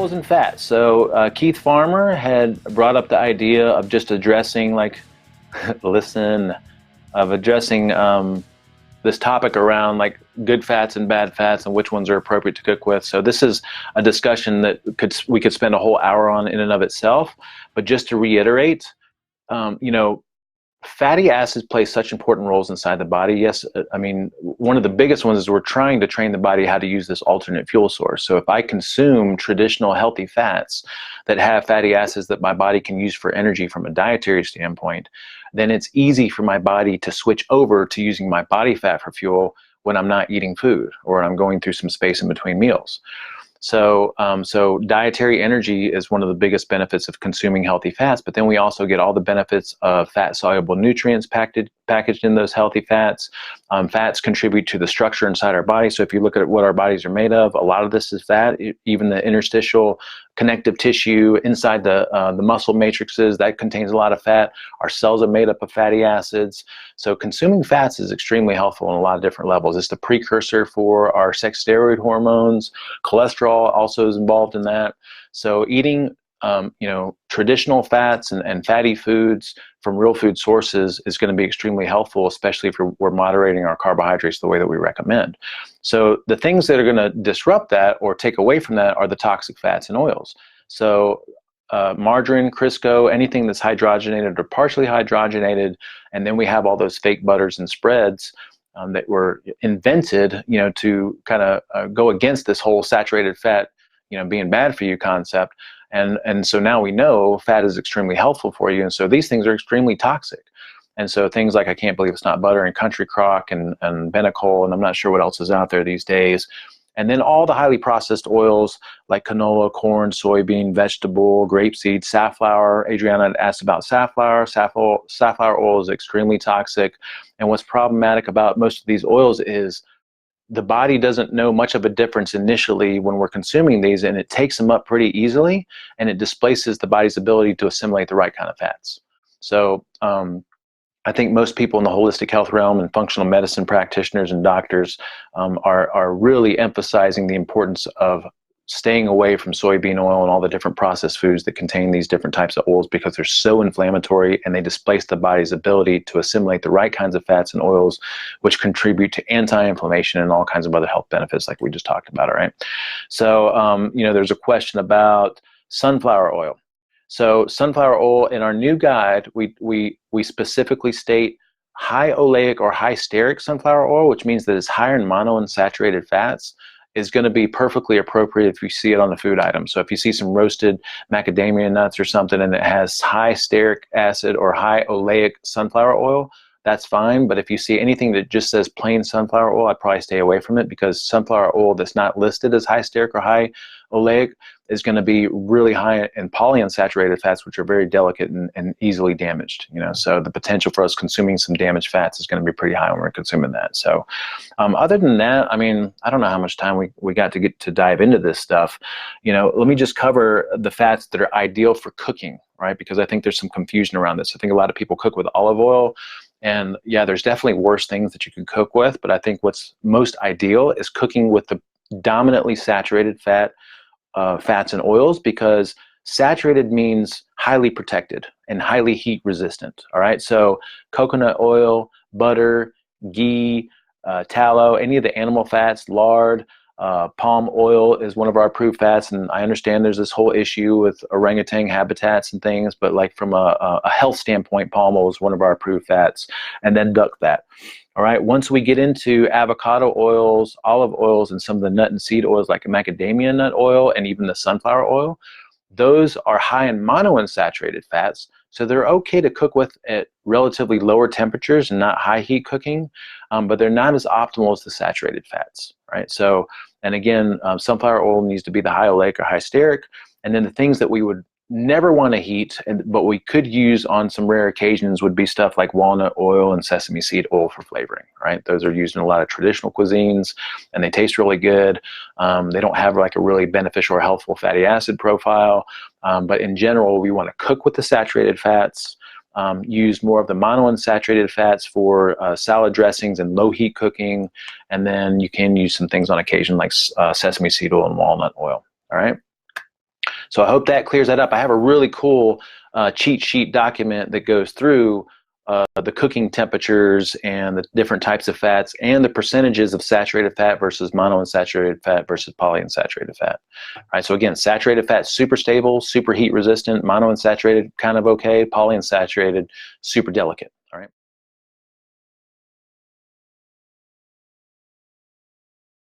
oils and fats. So Keith Farmer had brought up the idea of just addressing, like, listen, of addressing this topic around like good fats and bad fats and which ones are appropriate to cook with. So this is a discussion that we could spend a whole hour on in and of itself. But just to reiterate, you know, fatty acids play such important roles inside the body. Yes, I mean, one of the biggest ones is we're trying to train the body how to use this alternate fuel source. So if I consume traditional healthy fats that have fatty acids that my body can use for energy from a dietary standpoint, then it's easy for my body to switch over to using my body fat for fuel when I'm not eating food or when I'm going through some space in between meals. So, so dietary energy is one of the biggest benefits of consuming healthy fats, but then we also get all the benefits of fat-soluble nutrients packaged in those healthy fats. Fats contribute to the structure inside our body. So if you look at what our bodies are made of, a lot of this is fat. Even the interstitial connective tissue inside the muscle matrices, that contains a lot of fat. Our cells are made up of fatty acids. So consuming fats is extremely helpful on a lot of different levels. It's the precursor for our sex steroid hormones. Cholesterol also is involved in that. So eating you know, traditional fats and fatty foods from real food sources is going to be extremely helpful, especially if we're moderating our carbohydrates the way that we recommend. So the things that are going to disrupt that or take away from that are the toxic fats and oils. So margarine, Crisco, anything that's hydrogenated or partially hydrogenated, and then we have all those fake butters and spreads that were invented, you know, to kind of go against this whole saturated fat, you know, being bad for you concept. And so now we know fat is extremely helpful for you. And so these things are extremely toxic. And so things like I Can't Believe It's Not Butter and Country Crock and Benecol, and I'm not sure what else is out there these days. And then all the highly processed oils like canola, corn, soybean, vegetable, grapeseed, safflower. Adriana asked about safflower. Safflower oil is extremely toxic. And what's problematic about most of these oils is the body doesn't know much of a difference initially when we're consuming these, and it takes them up pretty easily, and it displaces the body's ability to assimilate the right kind of fats. So I think most people in the holistic health realm and functional medicine practitioners and doctors are really emphasizing the importance of staying away from soybean oil and all the different processed foods that contain these different types of oils, because they're so inflammatory and they displace the body's ability to assimilate the right kinds of fats and oils, which contribute to anti-inflammation and all kinds of other health benefits like we just talked about. All right. So, you know, there's a question about sunflower oil. So sunflower oil, in our new guide, we specifically state high oleic or high stearic sunflower oil, which means that it's higher in monounsaturated fats, is going to be perfectly appropriate if you see it on the food item. So if you see some roasted macadamia nuts or something and it has high stearic acid or high oleic sunflower oil, that's fine. But if you see anything that just says plain sunflower oil, I'd probably stay away from it, because sunflower oil that's not listed as high stearic or high oleic is going to be really high in polyunsaturated fats, which are very delicate and easily damaged. You know, so the potential for us consuming some damaged fats is going to be pretty high when we're consuming that. So other than that, I mean, I don't know how much time we got to get to dive into this stuff. You know, let me just cover the fats that are ideal for cooking, right? Because I think there's some confusion around this. I think a lot of people cook with olive oil. And yeah, there's definitely worse things that you can cook with, but I think what's most ideal is cooking with the dominantly saturated fats and oils, because saturated means highly protected and highly heat resistant. All right, so coconut oil, butter, ghee, tallow, any of the animal fats, lard, palm oil is one of our approved fats. And I understand there's this whole issue with orangutan habitats and things, but like from a health standpoint, palm oil is one of our approved fats. And then duck fat. All right, once we get into avocado oils, olive oils, and some of the nut and seed oils like macadamia nut oil and even the sunflower oil, those are high in monounsaturated fats. So they're okay to cook with at relatively lower temperatures and not high heat cooking, but they're not as optimal as the saturated fats, right? So, and again, sunflower oil needs to be the high oleic or high stearic. And then the things that we would never want to heat, but we could use on some rare occasions, would be stuff like walnut oil and sesame seed oil for flavoring, right? Those are used in a lot of traditional cuisines and they taste really good. They don't have like a really beneficial or helpful fatty acid profile, but in general, we want to cook with the saturated fats, use more of the monounsaturated fats for salad dressings and low heat cooking, and then you can use some things on occasion like sesame seed oil and walnut oil, all right? So I hope that clears that up. I have a really cool cheat sheet document that goes through the cooking temperatures and the different types of fats and the percentages of saturated fat versus monounsaturated fat versus polyunsaturated fat. All right, so again, saturated fat, super stable, super heat resistant, monounsaturated, kind of okay, polyunsaturated, super delicate.